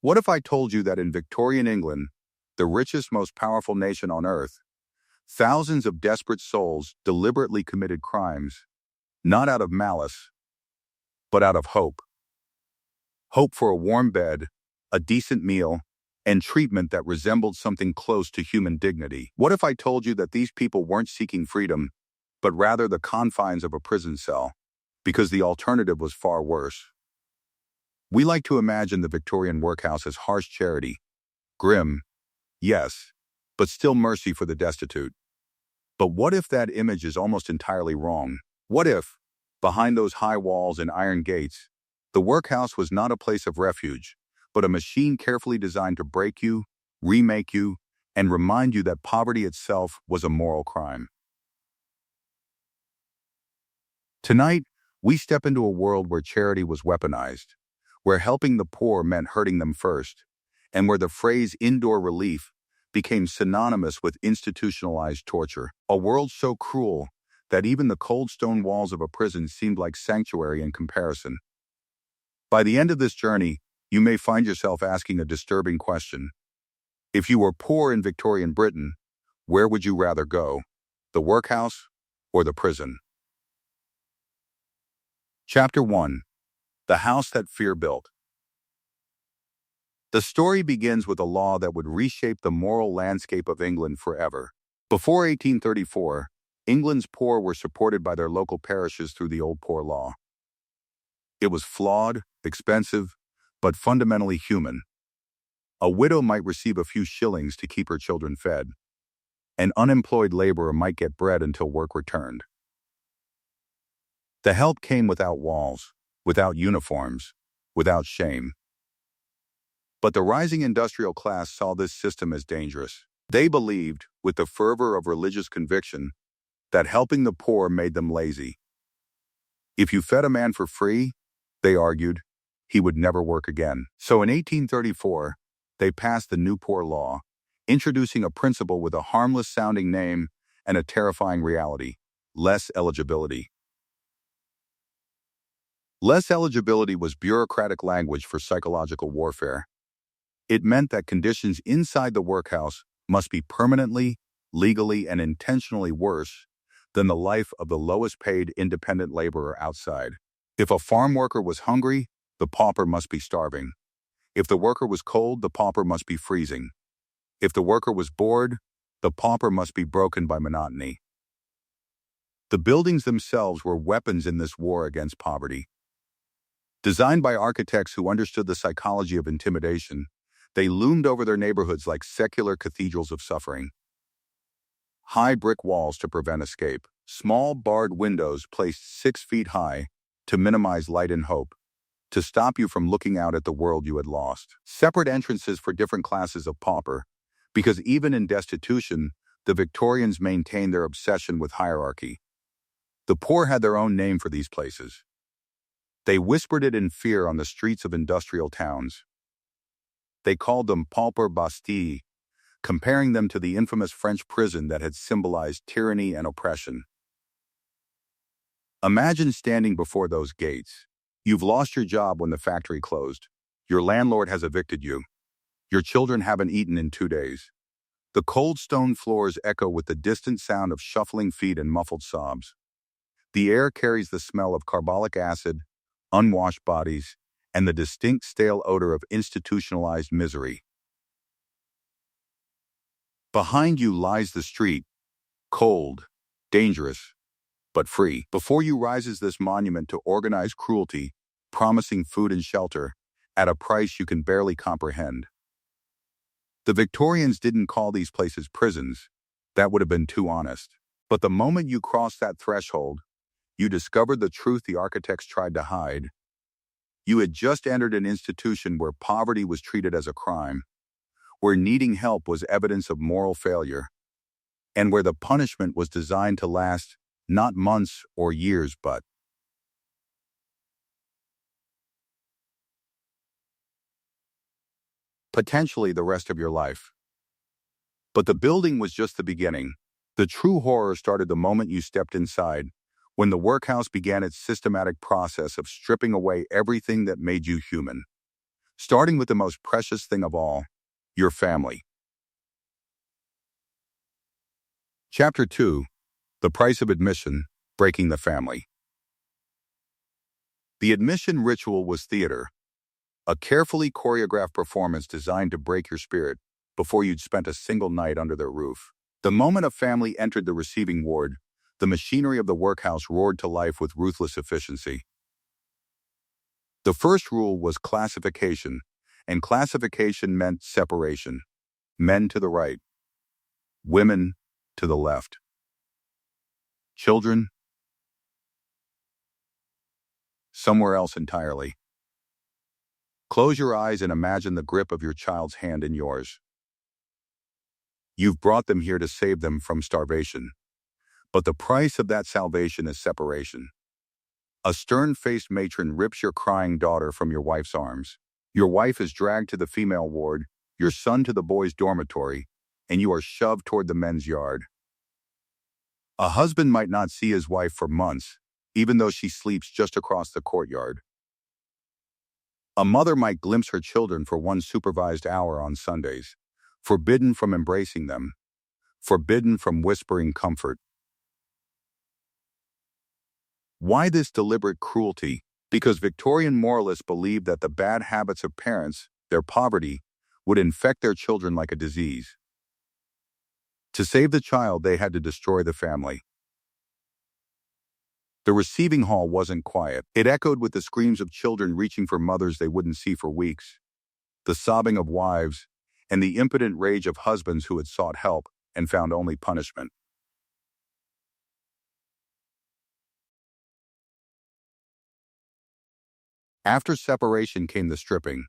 What if I told you that in Victorian England, the richest, most powerful nation on earth, thousands of desperate souls deliberately committed crimes, not out of malice, but out of hope? Hope for a warm bed, a decent meal, and treatment that resembled something close to human dignity. What if I told you that these people weren't seeking freedom, but rather the confines of a prison cell, because the alternative was far worse? We like to imagine the Victorian workhouse as harsh charity, grim, yes, but still mercy for the destitute. But what if that image is almost entirely wrong? What if, behind those high walls and iron gates, the workhouse was not a place of refuge, but a machine carefully designed to break you, remake you, and remind you that poverty itself was a moral crime? Tonight, we step into a world where charity was weaponized, where helping the poor meant hurting them first, and where the phrase indoor relief became synonymous with institutionalized torture. A world so cruel that even the cold stone walls of a prison seemed like sanctuary in comparison. By the end of this journey, you may find yourself asking a disturbing question. If you were poor in Victorian Britain, where would you rather go? The workhouse or the prison? Chapter 1. The House That Fear Built. The story begins with a law that would reshape the moral landscape of England forever. Before 1834, England's poor were supported by their local parishes through the Old Poor Law. It was flawed, expensive, but fundamentally human. A widow might receive a few shillings to keep her children fed. An unemployed laborer might get bread until work returned. The help came without walls, without uniforms, without shame. But the rising industrial class saw this system as dangerous. They believed, with the fervor of religious conviction, that helping the poor made them lazy. If you fed a man for free, they argued, he would never work again. So in 1834, they passed the New Poor Law, introducing a principle with a harmless-sounding name and a terrifying reality: less eligibility. Less eligibility was bureaucratic language for psychological warfare. It meant that conditions inside the workhouse must be permanently, legally, and intentionally worse than the life of the lowest-paid independent laborer outside. If a farm worker was hungry, the pauper must be starving. If the worker was cold, the pauper must be freezing. If the worker was bored, the pauper must be broken by monotony. The buildings themselves were weapons in this war against poverty. Designed by architects who understood the psychology of intimidation, they loomed over their neighborhoods like secular cathedrals of suffering. High brick walls to prevent escape, small barred windows placed 6 feet high to minimize light and hope, to stop you from looking out at the world you had lost. Separate entrances for different classes of pauper, because even in destitution, the Victorians maintained their obsession with hierarchy. The poor had their own name for these places. They whispered it in fear on the streets of industrial towns. They called them pauper bastilles, comparing them to the infamous French prison that had symbolized tyranny and oppression. Imagine standing before those gates. You've lost your job when the factory closed. Your landlord has evicted you. Your children haven't eaten in 2 days. The cold stone floors echo with the distant sound of shuffling feet and muffled sobs. The air carries the smell of carbolic acid, unwashed bodies, and the distinct stale odor of institutionalized misery. Behind you lies the street, cold, dangerous, but free. Before you rises this monument to organized cruelty, promising food and shelter at a price you can barely comprehend. The Victorians didn't call these places prisons. That would have been too honest. But the moment you crossed that threshold, you discovered the truth the architects tried to hide. You had just entered an institution where poverty was treated as a crime, where needing help was evidence of moral failure, and where the punishment was designed to last not months or years, but potentially the rest of your life. But the building was just the beginning. The true horror started the moment you stepped inside, when the workhouse began its systematic process of stripping away everything that made you human. starting with the most precious thing of all, your family. Chapter 2. The Price of Admission, Breaking the Family. The admission ritual was theater, a carefully choreographed performance designed to break your spirit before you'd spent a single night under their roof. The moment a family entered the receiving ward, the machinery of the workhouse roared to life with ruthless efficiency. The first rule was classification, and classification meant separation. Men to the right, women to the left. Children somewhere else entirely. Close your eyes and imagine the grip of your child's hand in yours. You've brought them here to save them from starvation. But the price of that salvation is separation. A stern-faced matron rips your crying daughter from your wife's arms. Your wife is dragged to the female ward, your son to the boys' dormitory, and you are shoved toward the men's yard. A husband might not see his wife for months, even though she sleeps just across the courtyard. A mother might glimpse her children for one supervised hour on Sundays, forbidden from embracing them, forbidden from whispering comfort. Why this deliberate cruelty? Because Victorian moralists believed that the bad habits of parents, their poverty, would infect their children like a disease. To save the child, they had to destroy the family. The receiving hall wasn't quiet. It echoed with the screams of children reaching for mothers they wouldn't see for weeks, the sobbing of wives, and the impotent rage of husbands who had sought help and found only punishment. After separation came the stripping,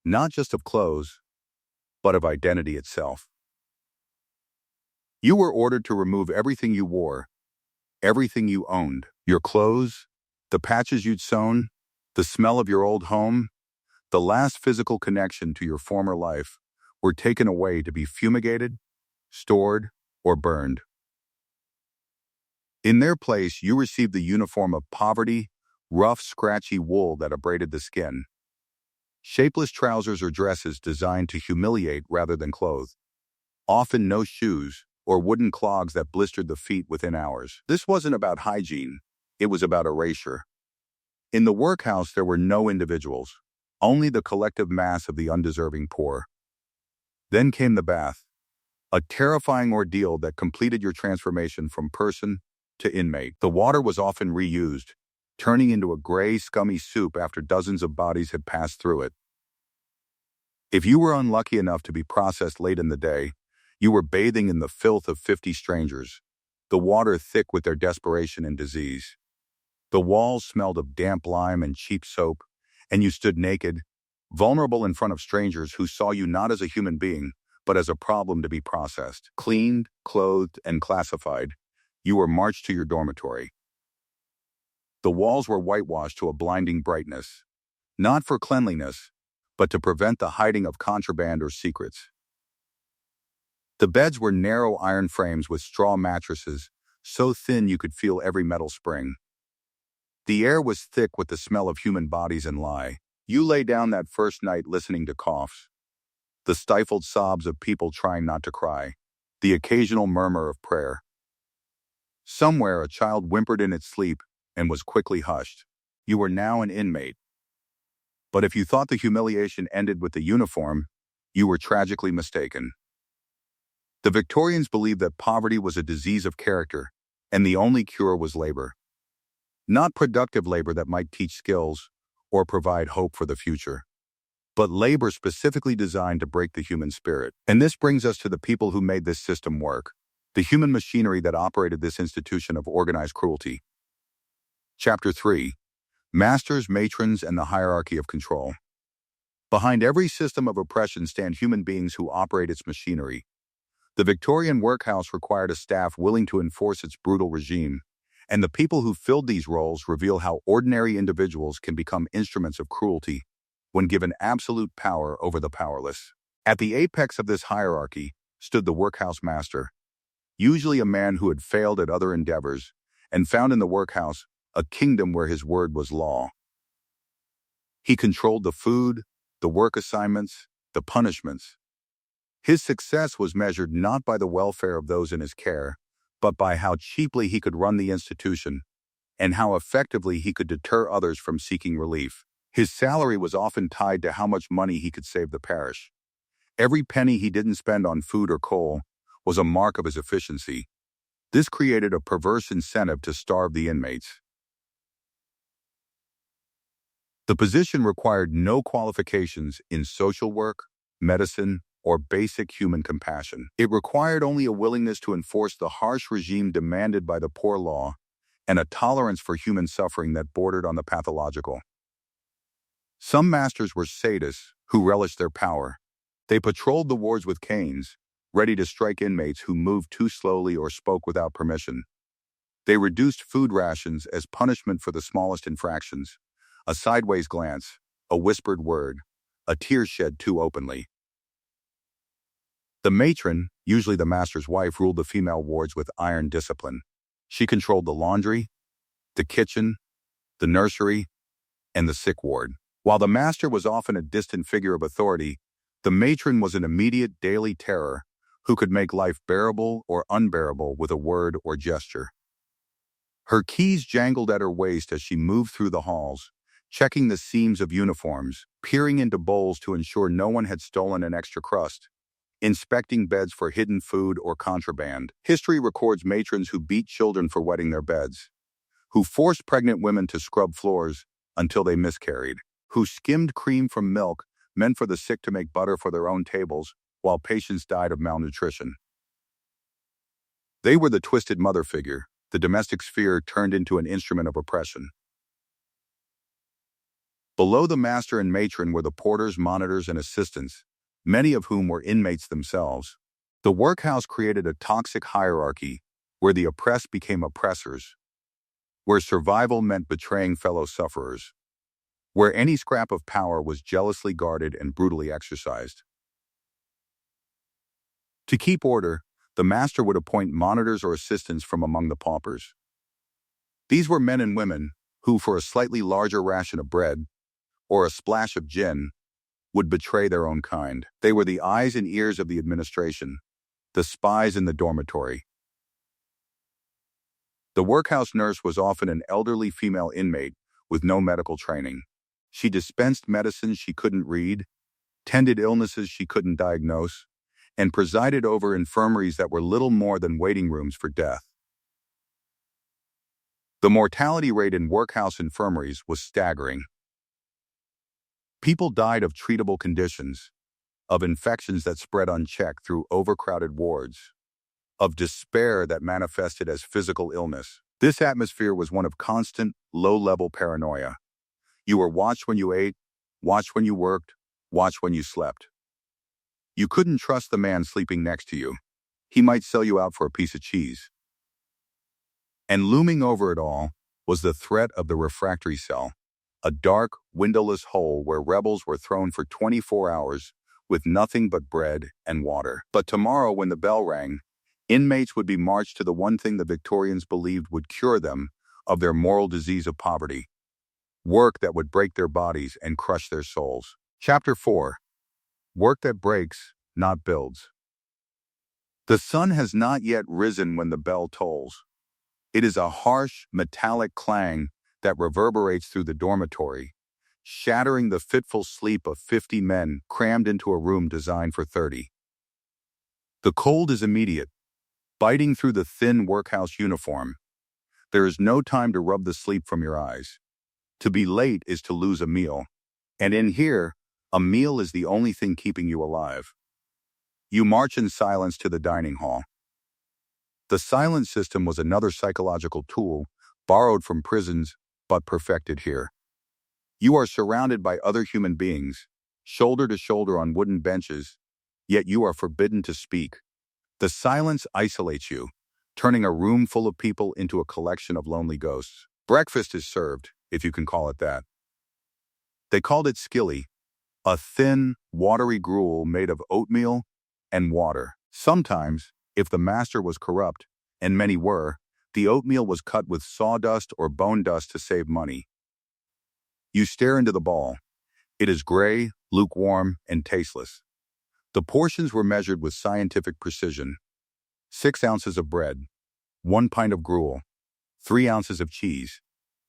not just of clothes, but of identity itself. You were ordered to remove everything you wore, everything you owned, your clothes, the patches you'd sewn, the smell of your old home, the last physical connection to your former life, were taken away to be fumigated, stored, or burned. In their place, you received the uniform of poverty, rough, scratchy wool that abraded the skin. Shapeless trousers or dresses designed to humiliate rather than clothe. Often no shoes, or wooden clogs that blistered the feet within hours. This wasn't about hygiene, it was about erasure. In the workhouse, there were no individuals, only the collective mass of the undeserving poor. Then came the bath, a terrifying ordeal that completed your transformation from person to inmate. The water was often reused, turning into a gray, scummy soup after dozens of bodies had passed through it. If you were unlucky enough to be processed late in the day, you were bathing in the filth of 50 strangers, the water thick with their desperation and disease. The walls smelled of damp lime and cheap soap, and you stood naked, vulnerable in front of strangers who saw you not as a human being, but as a problem to be processed. Cleaned, clothed, and classified, you were marched to your dormitory. The walls were whitewashed to a blinding brightness, not for cleanliness, but to prevent the hiding of contraband or secrets. The beds were narrow iron frames with straw mattresses, so thin you could feel every metal spring. The air was thick with the smell of human bodies and lye. You lay down that first night listening to coughs, the stifled sobs of people trying not to cry, the occasional murmur of prayer. Somewhere a child whimpered in its sleep and was quickly hushed. You were now an inmate. But if you thought the humiliation ended with the uniform, you were tragically mistaken. The Victorians believed that poverty was a disease of character, and the only cure was labor. Not productive labor that might teach skills or provide hope for the future, but labor specifically designed to break the human spirit. And this brings us to the people who made this system work, the human machinery that operated this institution of organized cruelty. Chapter 3. Masters, Matrons, and the Hierarchy of Control. Behind every system of oppression stand human beings who operate its machinery. The Victorian workhouse required a staff willing to enforce its brutal regime, and the people who filled these roles reveal how ordinary individuals can become instruments of cruelty when given absolute power over the powerless. At the apex of this hierarchy stood the workhouse master, usually a man who had failed at other endeavors and found in the workhouse a kingdom where his word was law. He controlled the food, the work assignments, the punishments. His success was measured not by the welfare of those in his care, but by how cheaply he could run the institution and how effectively he could deter others from seeking relief. His salary was often tied to how much money he could save the parish. Every penny he didn't spend on food or coal was a mark of his efficiency. This created a perverse incentive to starve the inmates. The position required no qualifications in social work, medicine, or basic human compassion. It required only a willingness to enforce the harsh regime demanded by the poor law and a tolerance for human suffering that bordered on the pathological. Some masters were sadists who relished their power. They patrolled the wards with canes, ready to strike inmates who moved too slowly or spoke without permission. They reduced food rations as punishment for the smallest infractions: a sideways glance, a whispered word, a tear shed too openly. The matron, usually the master's wife, ruled the female wards with iron discipline. She controlled the laundry, the kitchen, the nursery, and the sick ward. While the master was often a distant figure of authority, the matron was an immediate daily terror who could make life bearable or unbearable with a word or gesture. Her keys jangled at her waist as she moved through the halls, checking the seams of uniforms, peering into bowls to ensure no one had stolen an extra crust, inspecting beds for hidden food or contraband. History records matrons who beat children for wetting their beds, who forced pregnant women to scrub floors until they miscarried, who skimmed cream from milk meant for the sick to make butter for their own tables while patients died of malnutrition. They were the twisted mother figure, the domestic sphere turned into an instrument of oppression. Below the master and matron were the porters, monitors, and assistants, many of whom were inmates themselves. The workhouse created a toxic hierarchy where the oppressed became oppressors, where survival meant betraying fellow sufferers, where any scrap of power was jealously guarded and brutally exercised. To keep order, the master would appoint monitors or assistants from among the paupers. These were men and women who, for a slightly larger ration of bread or a splash of gin, would betray their own kind. They were the eyes and ears of the administration, the spies in the dormitory. The workhouse nurse was often an elderly female inmate with no medical training. She dispensed medicines she couldn't read, tended illnesses she couldn't diagnose, and presided over infirmaries that were little more than waiting rooms for death. The mortality rate in workhouse infirmaries was staggering. People died of treatable conditions, of infections that spread unchecked through overcrowded wards, of despair that manifested as physical illness. This atmosphere was one of constant, low-level paranoia. You were watched when you ate, watched when you worked, watched when you slept. You couldn't trust the man sleeping next to you. He might sell you out for a piece of cheese. And looming over it all was the threat of the refractory cell, a dark, windowless hole where rebels were thrown for 24 hours with nothing but bread and water. But tomorrow, when the bell rang, inmates would be marched to the one thing the Victorians believed would cure them of their moral disease of poverty: work that would break their bodies and crush their souls. Chapter 4. Work that breaks, not builds. The sun has not yet risen when the bell tolls. It is a harsh, metallic clang that reverberates through the dormitory, shattering the fitful sleep of 50 men crammed into a room designed for 30. The cold is immediate, biting through the thin workhouse uniform. There is no time to rub the sleep from your eyes. To be late is to lose a meal. And in here, a meal is the only thing keeping you alive. You march in silence to the dining hall. The silent system was another psychological tool, borrowed from prisons, but perfected here. You are surrounded by other human beings, shoulder to shoulder on wooden benches, yet you are forbidden to speak. The silence isolates you, turning a room full of people into a collection of lonely ghosts. Breakfast is served, if you can call it that. They called it skilly, a thin, watery gruel made of oatmeal and water. Sometimes, if the master was corrupt, and many were, the oatmeal was cut with sawdust or bone dust to save money. You stare into the ball. It is gray, lukewarm, and tasteless. The portions were measured with scientific precision. 6 ounces of bread, 1 pint of gruel, 3 ounces of cheese.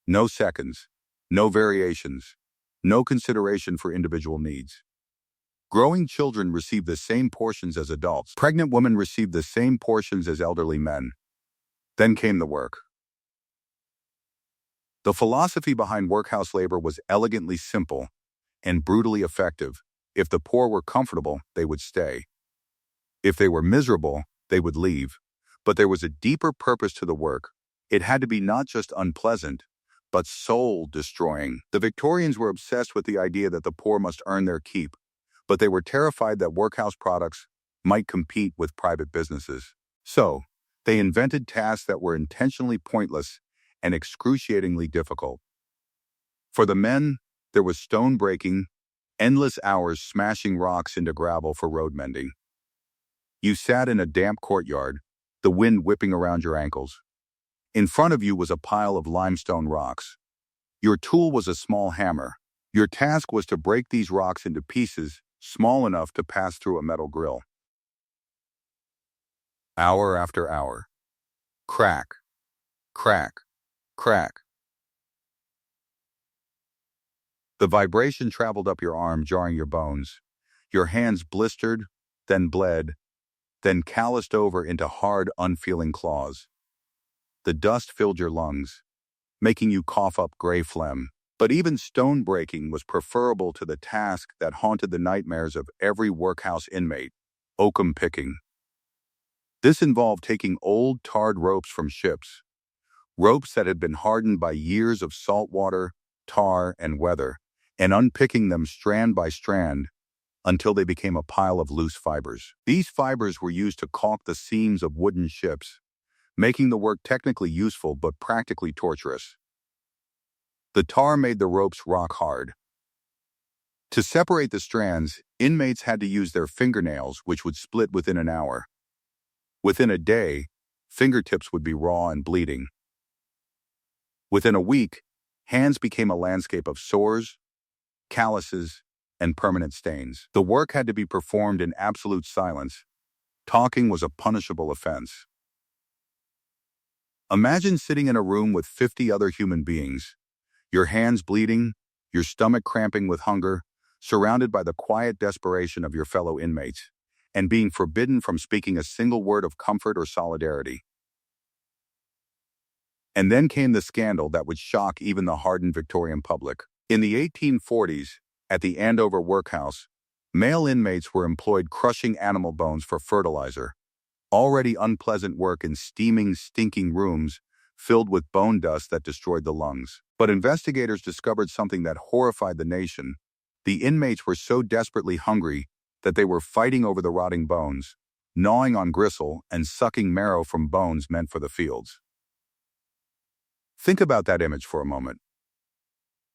No seconds, no variations, no consideration for individual needs. Growing children received the same portions as adults. Pregnant women received the same portions as elderly men. Then came the work. The philosophy behind workhouse labor was elegantly simple and brutally effective. If the poor were comfortable, they would stay. If they were miserable, they would leave. But there was a deeper purpose to the work. It had to be not just unpleasant, but soul-destroying. The Victorians were obsessed with the idea that the poor must earn their keep, but they were terrified that workhouse products might compete with private businesses. So, they invented tasks that were intentionally pointless and excruciatingly difficult. For the men, there was stone breaking, endless hours smashing rocks into gravel for road mending. You sat in a damp courtyard, the wind whipping around your ankles. In front of you was a pile of limestone rocks. Your tool was a small hammer. Your task was to break these rocks into pieces small enough to pass through a metal grill. Hour after hour. Crack, crack, crack. The vibration traveled up your arm, jarring your bones. Your hands blistered, then bled, then calloused over into hard, unfeeling claws. The dust filled your lungs, making you cough up gray phlegm. But even stone breaking was preferable to the task that haunted the nightmares of every workhouse inmate: oakum picking. This involved taking old, tarred ropes from ships, ropes that had been hardened by years of salt water, tar, and weather, and unpicking them strand by strand until they became a pile of loose fibers. These fibers were used to caulk the seams of wooden ships, making the work technically useful but practically torturous. The tar made the ropes rock hard. To separate the strands, inmates had to use their fingernails, which would split within an hour. Within a day, fingertips would be raw and bleeding. Within a week, hands became a landscape of sores, calluses, and permanent stains. The work had to be performed in absolute silence. Talking was a punishable offense. Imagine sitting in a room with 50 other human beings, your hands bleeding, your stomach cramping with hunger, surrounded by the quiet desperation of your fellow inmates, and being forbidden from speaking a single word of comfort or solidarity. And then came the scandal that would shock even the hardened Victorian public. In the 1840s, at the Andover Workhouse, male inmates were employed crushing animal bones for fertilizer. Already unpleasant work in steaming, stinking rooms filled with bone dust that destroyed the lungs. But investigators discovered something that horrified the nation. The inmates were so desperately hungry that they were fighting over the rotting bones, gnawing on gristle and sucking marrow from bones meant for the fields. Think about that image for a moment.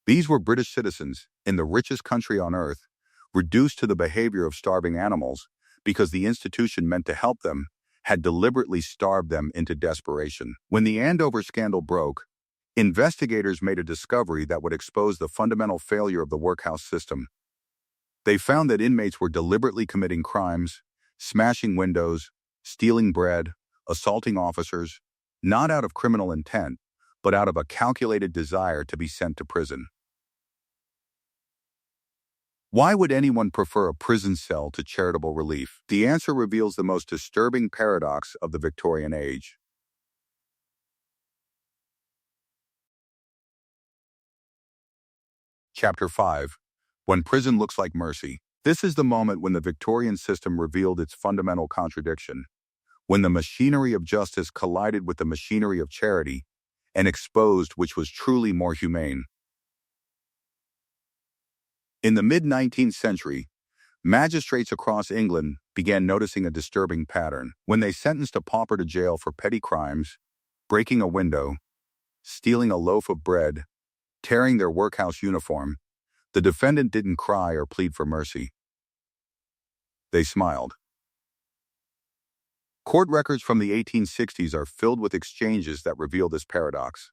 These were British citizens in the richest country on earth, reduced to the behavior of starving animals because the institution meant to help them had deliberately starved them into desperation. When the Andover scandal broke, investigators made a discovery that would expose the fundamental failure of the workhouse system. They found that inmates were deliberately committing crimes, smashing windows, stealing bread, assaulting officers, not out of criminal intent, but out of a calculated desire to be sent to prison. Why would anyone prefer a prison cell to charitable relief? The answer reveals the most disturbing paradox of the Victorian age. Chapter 5. When Prison Looks Like Mercy. This is the moment when the Victorian system revealed its fundamental contradiction, when the machinery of justice collided with the machinery of charity and exposed which was truly more humane. In the mid-19th century, magistrates across England began noticing a disturbing pattern. When they sentenced a pauper to jail for petty crimes, breaking a window, stealing a loaf of bread, tearing their workhouse uniform, the defendant didn't cry or plead for mercy. They smiled. Court records from the 1860s are filled with exchanges that reveal this paradox.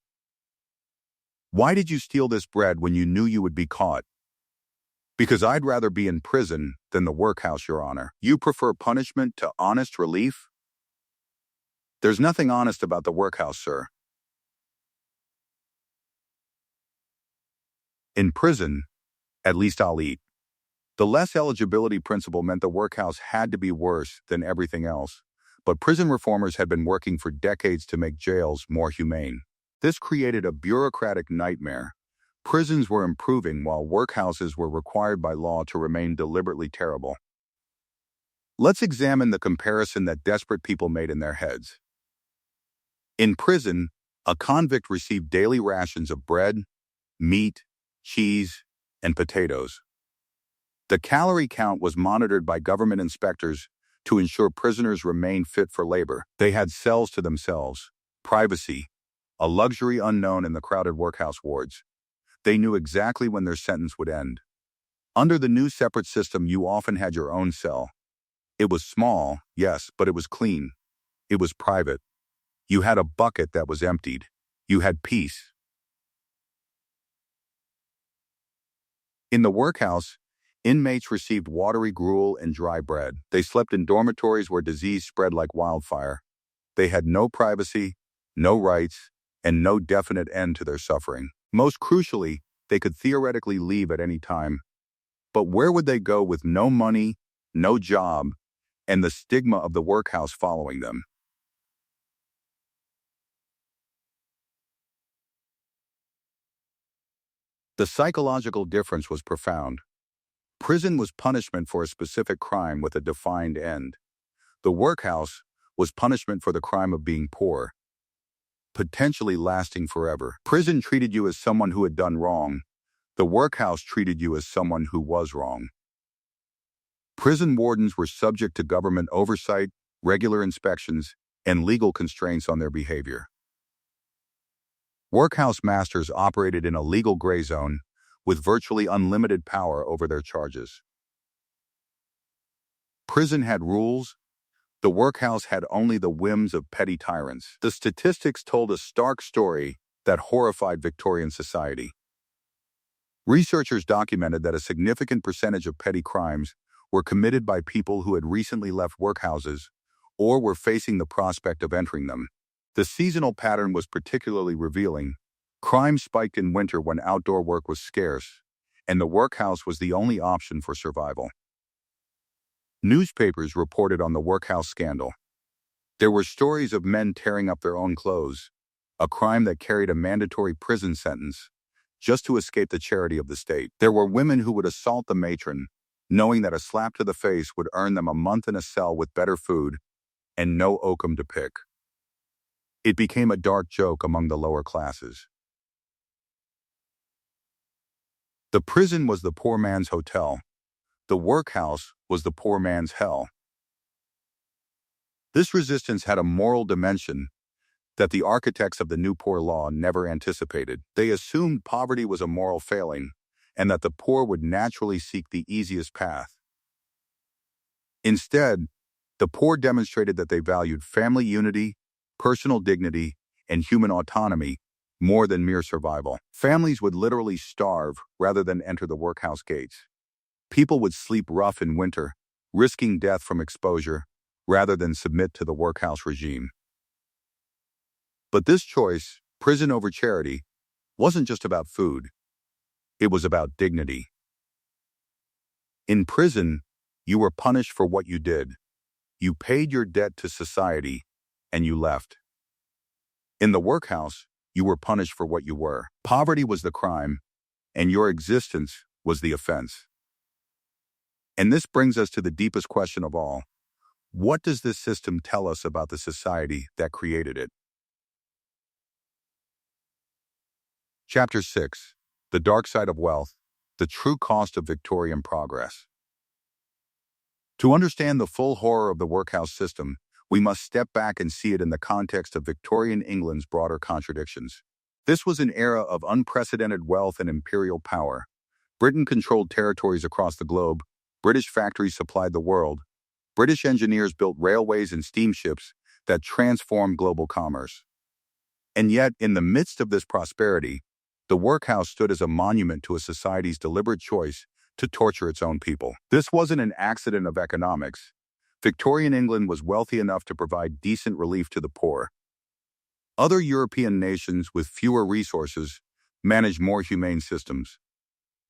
Why did you steal this bread when you knew you would be caught? Because I'd rather be in prison than the workhouse, Your Honor. You prefer punishment to honest relief? There's nothing honest about the workhouse, sir. In prison, at least I'll eat. The less eligibility principle meant the workhouse had to be worse than everything else, but prison reformers had been working for decades to make jails more humane. This created a bureaucratic nightmare. Prisons were improving while workhouses were required by law to remain deliberately terrible. Let's examine the comparison that desperate people made in their heads. In prison, a convict received daily rations of bread, meat, cheese, and potatoes. The calorie count was monitored by government inspectors to ensure prisoners remained fit for labor. They had cells to themselves, privacy, a luxury unknown in the crowded workhouse wards. They knew exactly when their sentence would end. Under the new separate system, you often had your own cell. It was small, yes, but it was clean. It was private. You had a bucket that was emptied. You had peace. In the workhouse, inmates received watery gruel and dry bread. They slept in dormitories where disease spread like wildfire. They had no privacy, no rights, and no definite end to their suffering. Most crucially, they could theoretically leave at any time. But where would they go with no money, no job, and the stigma of the workhouse following them? The psychological difference was profound. Prison was punishment for a specific crime with a defined end. The workhouse was punishment for the crime of being poor, potentially lasting forever. Prison treated you as someone who had done wrong. The workhouse treated you as someone who was wrong. Prison wardens were subject to government oversight, regular inspections, and legal constraints on their behavior. Workhouse masters operated in a legal gray zone with virtually unlimited power over their charges. Prison had rules. The workhouse had only the whims of petty tyrants. The statistics told a stark story that horrified Victorian society. Researchers documented that a significant percentage of petty crimes were committed by people who had recently left workhouses or were facing the prospect of entering them. The seasonal pattern was particularly revealing. Crime spiked in winter when outdoor work was scarce, and the workhouse was the only option for survival. Newspapers reported on the workhouse scandal. There were stories of men tearing up their own clothes, a crime that carried a mandatory prison sentence, just to escape the charity of the state. There were women who would assault the matron, knowing that a slap to the face would earn them a month in a cell with better food and no oakum to pick. It became a dark joke among the lower classes. The prison was the poor man's hotel. The workhouse was the poor man's hell. This resistance had a moral dimension that the architects of the new poor law never anticipated. They assumed poverty was a moral failing and that the poor would naturally seek the easiest path. Instead, the poor demonstrated that they valued family unity, personal dignity, and human autonomy more than mere survival. Families would literally starve rather than enter the workhouse gates. People would sleep rough in winter, risking death from exposure, rather than submit to the workhouse regime. But this choice, prison over charity, wasn't just about food. It was about dignity. In prison, you were punished for what you did. You paid your debt to society, and you left. In the workhouse, you were punished for what you were. Poverty was the crime, and your existence was the offense. And this brings us to the deepest question of all. What does this system tell us about the society that created it? Chapter 6. The Dark Side of Wealth, the True Cost of Victorian Progress. To understand the full horror of the workhouse system, we must step back and see it in the context of Victorian England's broader contradictions. This was an era of unprecedented wealth and imperial power. Britain controlled territories across the globe. British factories supplied the world. British engineers built railways and steamships that transformed global commerce. And yet, in the midst of this prosperity, the workhouse stood as a monument to a society's deliberate choice to torture its own people. This wasn't an accident of economics. Victorian England was wealthy enough to provide decent relief to the poor. Other European nations with fewer resources managed more humane systems.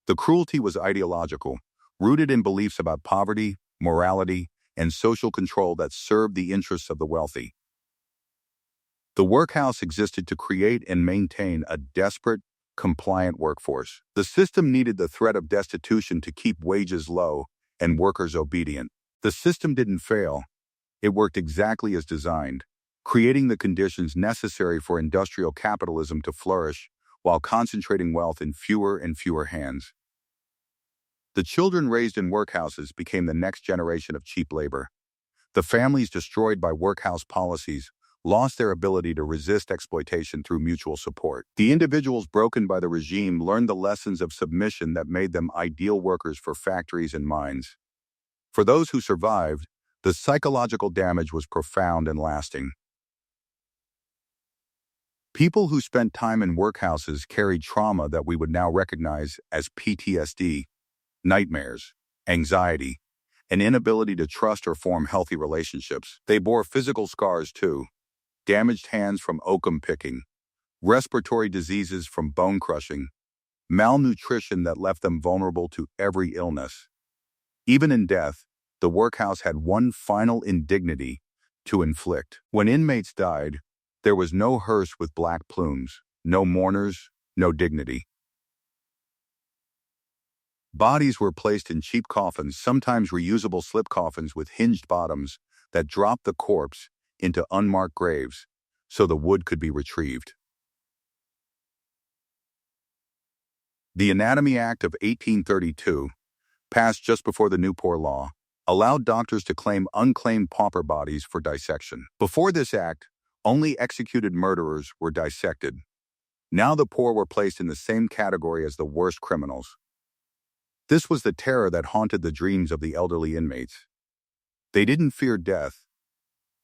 The cruelty was ideological, rooted in beliefs about poverty, morality, and social control that served the interests of the wealthy. The workhouse existed to create and maintain a desperate, compliant workforce. The system needed the threat of destitution to keep wages low and workers obedient. The system didn't fail. It worked exactly as designed, creating the conditions necessary for industrial capitalism to flourish while concentrating wealth in fewer and fewer hands. The children raised in workhouses became the next generation of cheap labor. The families destroyed by workhouse policies lost their ability to resist exploitation through mutual support. The individuals broken by the regime learned the lessons of submission that made them ideal workers for factories and mines. For those who survived, the psychological damage was profound and lasting. People who spent time in workhouses carried trauma that we would now recognize as PTSD, nightmares, anxiety, an inability to trust or form healthy relationships. They bore physical scars too: damaged hands from oakum picking, respiratory diseases from bone crushing, malnutrition that left them vulnerable to every illness. Even in death, the workhouse had one final indignity to inflict. When inmates died, there was no hearse with black plumes, no mourners, no dignity. Bodies were placed in cheap coffins, sometimes reusable slip coffins with hinged bottoms that dropped the corpse into unmarked graves so the wood could be retrieved. The Anatomy Act of 1832, passed just before the New Poor Law, allowed doctors to claim unclaimed pauper bodies for dissection. Before this act, only executed murderers were dissected. Now the poor were placed in the same category as the worst criminals. This was the terror that haunted the dreams of the elderly inmates. They didn't fear death.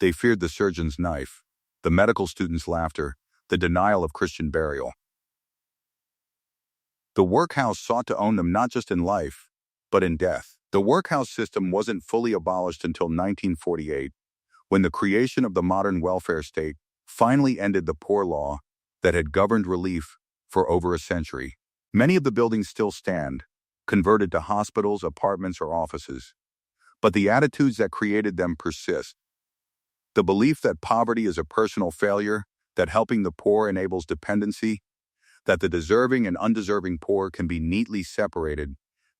They feared the surgeon's knife, the medical student's laughter, the denial of Christian burial. The workhouse sought to own them not just in life, but in death. The workhouse system wasn't fully abolished until 1948, when the creation of the modern welfare state finally ended the poor law that had governed relief for over a century. Many of the buildings still stand, converted to hospitals, apartments, or offices. But the attitudes that created them persist. The belief that poverty is a personal failure, that helping the poor enables dependency, that the deserving and undeserving poor can be neatly separated,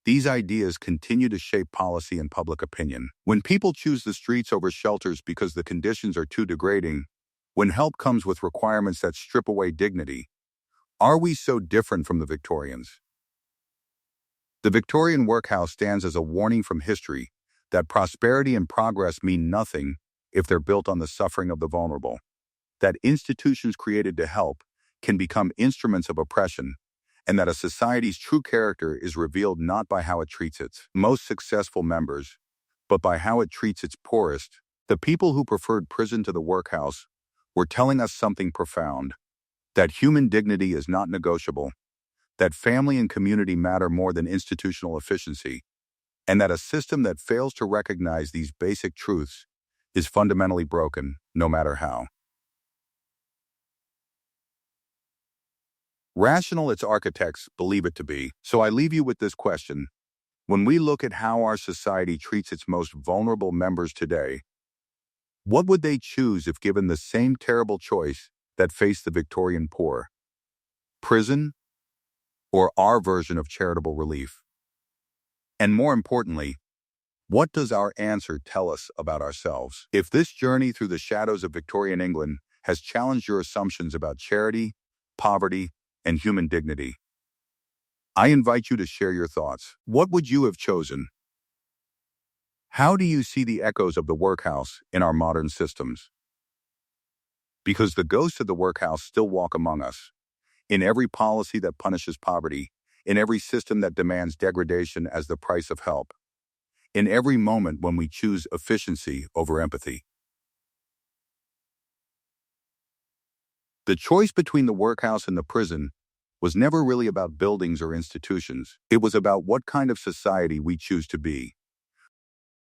these ideas continue to shape policy and public opinion. When people choose the streets over shelters because the conditions are too degrading, when help comes with requirements that strip away dignity, are we so different from the Victorians? The Victorian workhouse stands as a warning from history that prosperity and progress mean nothing if they're built on the suffering of the vulnerable, that institutions created to help can become instruments of oppression, and that a society's true character is revealed not by how it treats its most successful members, but by how it treats its poorest. The people who preferred prison to the workhouse were telling us something profound: that human dignity is not negotiable, that family and community matter more than institutional efficiency, and that a system that fails to recognize these basic truths is fundamentally broken, no matter how rational its architects believe it to be. So I leave you with this question. When we look at how our society treats its most vulnerable members today, what would they choose if given the same terrible choice that faced the Victorian poor? Prison, or our version of charitable relief? And more importantly, what does our answer tell us about ourselves? If this journey through the shadows of Victorian England has challenged your assumptions about charity, poverty, and human dignity, I invite you to share your thoughts. What would you have chosen? How do you see the echoes of the workhouse in our modern systems? Because the ghosts of the workhouse still walk among us, in every policy that punishes poverty, in every system that demands degradation as the price of help, in every moment when we choose efficiency over empathy. The choice between the workhouse and the prison was never really about buildings or institutions. It was about what kind of society we choose to be.